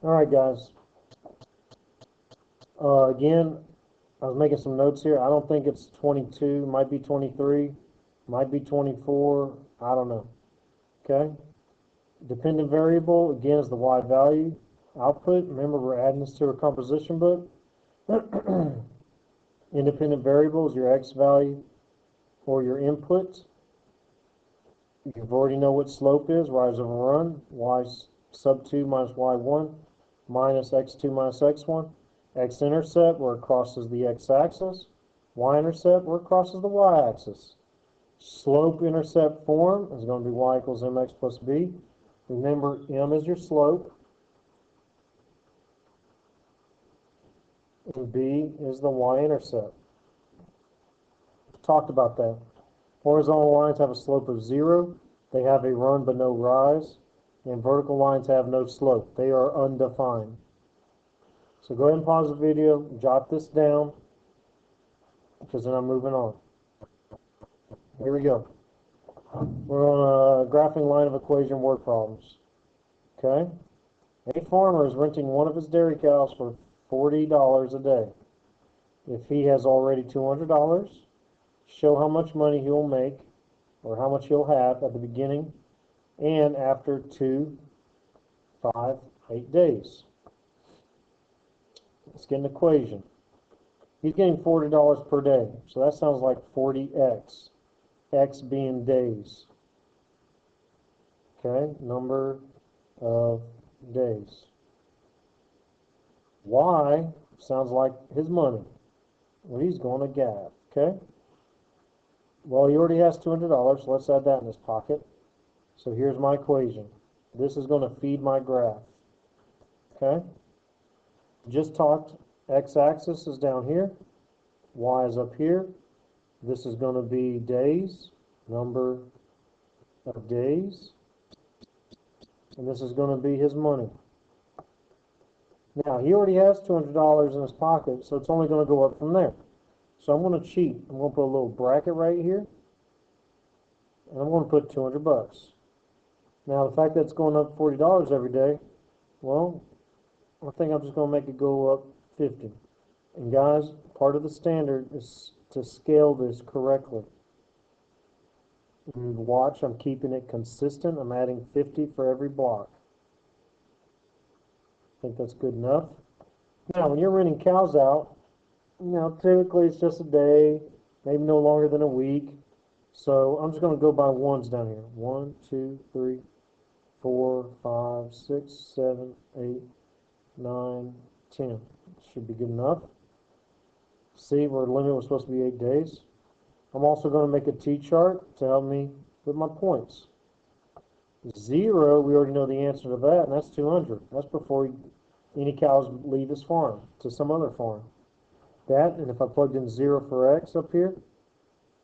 Alright guys, again, I was making some notes here. I don't think it's 22, might be 23, might be 24, I don't know. Okay? Dependent variable, again, is the y value. Output, remember we're adding this to a composition book. Independent variable is your x value or your input. You've already know what slope is, rise over run, y sub 2 minus y1 minus x2 minus x1. X-intercept, where it crosses the x-axis. Y-intercept, where it crosses the y-axis. Slope-intercept form is going to be y equals mx plus b. Remember, m is your slope, and b is the y-intercept. Talked about that. Horizontal lines have a slope of 0. They have a run but no rise. And vertical lines have no slope. They are undefined. So go ahead and pause the video, jot this down, because then I'm moving on. Here we go. We're on a graphing line of equation word problems. Okay? A farmer is renting one of his dairy cows for $40 a day. If he has already $200, show how much money he will make, or how much he'll have at the beginning and after 2, 5, 8 days. Let's get an equation. He's getting $40 per day, so that sounds like 40x. X being days. Okay, number of days. Y sounds like his money. Well, he's going to gab. Okay. Well, he already has $200, so let's add that in his pocket. So here's my equation. This is going to feed my graph. Okay. Just talked, x-axis is down here, y is up here. This is going to be days, number of days, and this is going to be his money. Now, he already has $200 in his pocket, so it's only going to go up from there. So I'm going to cheat. I'm going to put a little bracket right here, and I'm going to put 200 bucks. Now, the fact that it's going up $40 every day, well, I think I'm just going to make it go up 50. And guys, part of the standard is to scale this correctly. And watch, I'm keeping it consistent. I'm adding 50 for every block. I think that's good enough. Now, when you're renting cows out, typically it's just a day, maybe no longer than a week. So I'm just going to go by ones down here. 1, 2, 3, 4, 5, 6, 7, 8, 9, 10. Should be good enough. See, our limit was supposed to be 8 days. I'm also going to make a T-chart to help me with my points. 0, we already know the answer to that, and that's 200. That's before any cows leave his farm to some other farm. That, and if I plugged in 0 for x up here,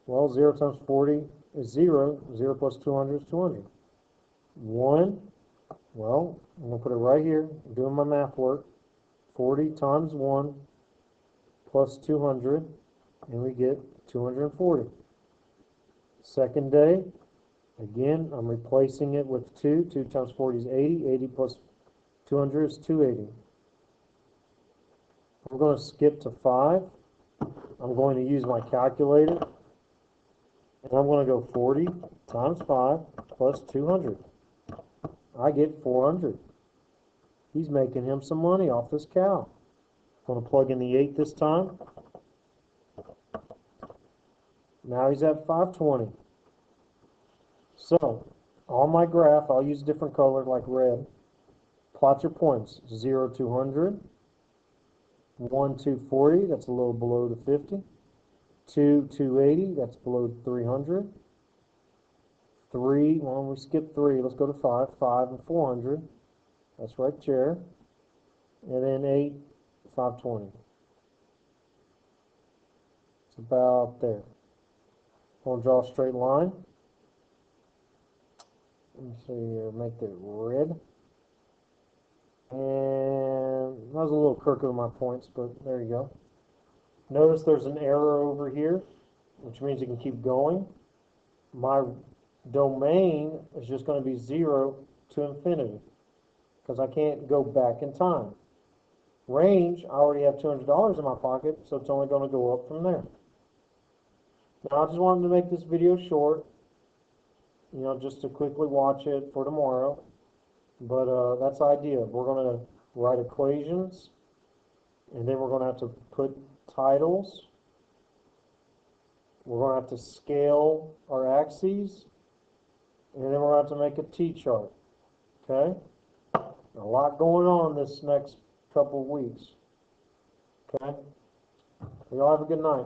well, 0 times 40 is 0. 0 plus 200 is 200. 1, well, I'm going to put it right here. I'm doing my math work. 40 times 1 plus 200, and we get 240. Second day, again, I'm replacing it with 2. 2 times 40 is 80. 80 plus 200 is 280. I'm going to skip to 5. I'm going to use my calculator, and I'm going to go 40 times 5 plus 200. I get 400. He's making him some money off this cow. I'm going to plug in the 8 this time. Now he's at 520. So, on my graph, I'll use a different color like red. Plot your points. 0, 200. 1, 240. That's a little below the 50. 2, 280. That's below 300. 3, well, we skipped 3. Let's go to 5. 5 and 400. That's right there. And then 8, 520. It's about there. I'm going to draw a straight line. Let me see here, make it red. And that was a little crooked with my points, but there you go. Notice there's an error over here, which means you can keep going. My domain is just going to be 0 to infinity. because I can't go back in time. Range, I already have $200 in my pocket, so it's only going to go up from there. Now, I just wanted to make this video short, you know, just to quickly watch it for tomorrow. But that's the idea. We're going to write equations, and then we're going to have to put titles. We're going to have to scale our axes, and then we're going to have to make a T-chart. Okay? A lot going on this next couple of weeks. Okay? Y'all have a good night.